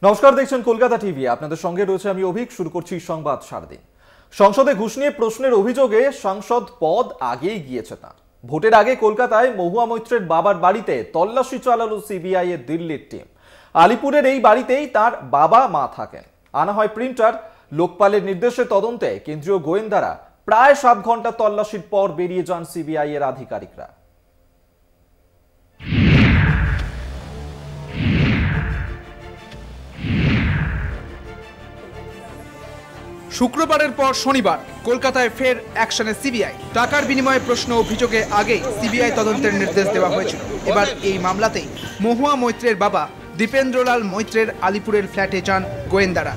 নমস্কার, দেখছেন কলকাতা টিভি। আপনাদের সঙ্গে রয়েছে আমি অভিক। শুরু করছি সংবাদ সারাদিন। সংসদে ঘুষ নিয়ে প্রশ্নের অভিযোগে সাংসদ পদ আগেই গিয়েছে তার। ভোটের আগে কলকাতায় মহুয়া মৈত্রের বাবার বাড়িতে তল্লাশি চালালো সিবিআই এর দিল্লির টিম। আলিপুরের এই বাড়িতেই তার বাবা মা থাকেন। আনা হয় প্রিন্টার। লোকপালের নির্দেশে তদন্তে কেন্দ্রীয় গোয়েন্দারা প্রায় 7 ঘন্টা তল্লাশির পর বেরিয়ে যান সিবিআই এর আধিকারিকরা। শুক্রবারের পর শনিবার কলকাতায় ফের অ্যাকশনে সিবিআই। টাকার বিনিময়ে প্রশ্ন অভিযোগে আগেই সিবিআই তদন্তের নির্দেশ দেওয়া হয়েছিল। এবার এই মামলাতেই মহুয়া মৈত্রের বাবা দীপেন্দ্রলাল মৈত্রের আলিপুরের ফ্ল্যাটে যান গোয়েন্দারা।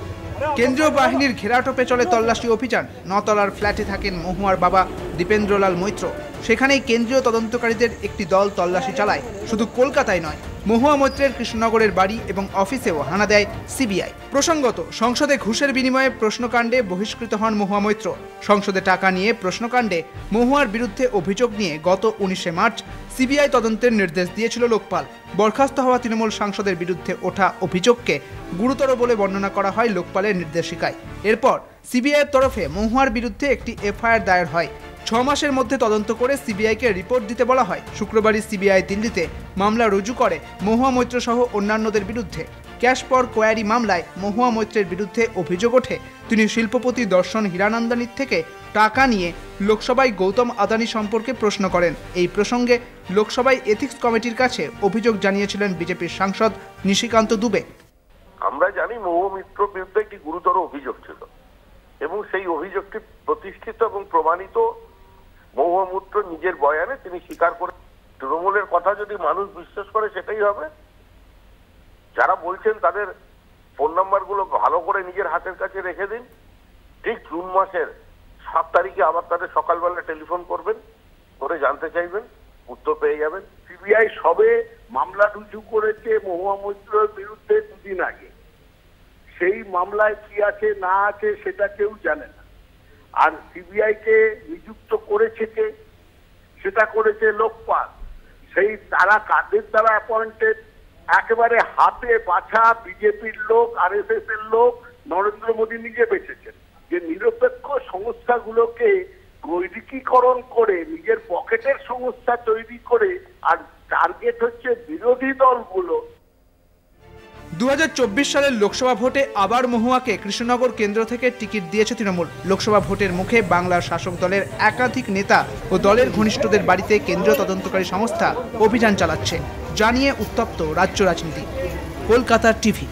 কেন্দ্রীয় বাহিনীর ঘেরাটোপে চলে তল্লাশি অভিযান। 9 তলার ফ্ল্যাটে থাকেন মহুয়ার বাবা দীপেন্দ্রলাল মৈত্র। সেখানেই কেন্দ্রীয় তদন্তকারীদের একটি দল তল্লাশি চালায়। শুধু কলকাতায় নয়, মহুয়া মৈত্রের কৃষ্ণনগরের বাড়ি এবং অফিসেও হানা দেয় সিবিআই। প্রসঙ্গত, সংসদে ঘুষের বিনিময়ে প্রশ্নকাণ্ডে বহিষ্কৃত হন মহুয়া মৈত্র। সংসদে টাকা নিয়ে প্রশ্নকাণ্ডে মহুয়ার বিরুদ্ধে অভিযোগ নিয়ে গত 19শে মার্চ সিবিআই তদন্তের নির্দেশ দিয়েছিল লোকপাল। বরখাস্ত হওয়া তৃণমূল সাংসদের বিরুদ্ধে ওঠা অভিযোগকে গুরুতর বলে বর্ণনা করা হয় লোকপালের নির্দেশিকায়। এরপর সিবিআইয়ের তরফে মহুয়ার বিরুদ্ধে একটি এফআইআর দায়ের হয়। 6 মাসের মধ্যে তদন্ত করে সিবিআইকে রিপোর্ট দিতে বলা হয়। শুক্রবারই সিবিআই দিল্লিতে মামলা রুজু করে মহুয়া মৈত্র সহ অন্যান্যদের বিরুদ্ধে। ক্যাশ ফর কোয়ারি মামলায় মহুয়া মৈত্রের বিরুদ্ধে অভিযোগ ওঠে তিনি শিল্পপতি দর্শন হীরানন্দানীর থেকে টাকা নিয়ে লোকসভায় গৌতম আদানি সম্পর্কে প্রশ্ন করেন। এই প্রসঙ্গে লোকসভায় এথিক্স কমিটির কাছে অভিযোগ জানিয়েছিলেন বিজেপির সাংসদ নিশিকান্ত দুবে। আমরা জানি মহুয়া মৈত্রের বিরুদ্ধে একটি গুরুতর অভিযোগ ছিল এবং সেই অভিযোগটি প্রতিষ্ঠিত এবং প্রমাণিত। মহুয়া মৈত্র নিজের বয়ানে তিনি স্বীকার করে। তৃণমূলের কথা যদি মানুষ বিশ্বাস করে সেটাই হবে। যারা বলছেন তাদের ফোন নাম্বারগুলো ভালো করে নিজের হাতের কাছে রেখে দিন। ঠিক জুন মাসের 7 তারিখে আবার তাদের সকালবেলা টেলিফোন করবেন, করে জানতে চাইবেন, উত্তর পেয়ে যাবেন। সিবিআই সবে মামলা রুজু করেছে মহুয়া মৈত্রের বিরুদ্ধে 2 দিন আগে। সেই মামলায় কি আছে না আছে সেটা কেউ জানে না। আর সিবিআই কে নিযুক্ত করেছে কে? সেটা করেছে লোকপাল। সেই তারা কাদের দ্বারা অ্যাপয়েন্টেড? একেবারে হাতে বাছা বিজেপির লোক, আরএসএস এর লোক, নরেন্দ্র মোদী নিজে বেঁচেছেন। যে নিরপেক্ষ সংস্থাগুলোকে গৈরিকীকরণ করে নিজের পকেটের সংস্থা তৈরি করে, আর টার্গেট হচ্ছে বিরোধী দলগুলো। 2024 সালের লোকসভা ভোটে আবার মহুয়াকে কৃষ্ণনগর কেন্দ্র থেকে টিকিট দিয়েছে তৃণমূল। লোকসভা ভোটের মুখে বাংলার শাসক দলের একাধিক নেতা ও দলের ঘনিষ্ঠদের বাড়িতে কেন্দ্রীয় তদন্তকারী সংস্থা অভিযান চালাচ্ছে, জানিয়ে উত্তপ্ত রাজ্য রাজনীতি। কলকাতা টিভি।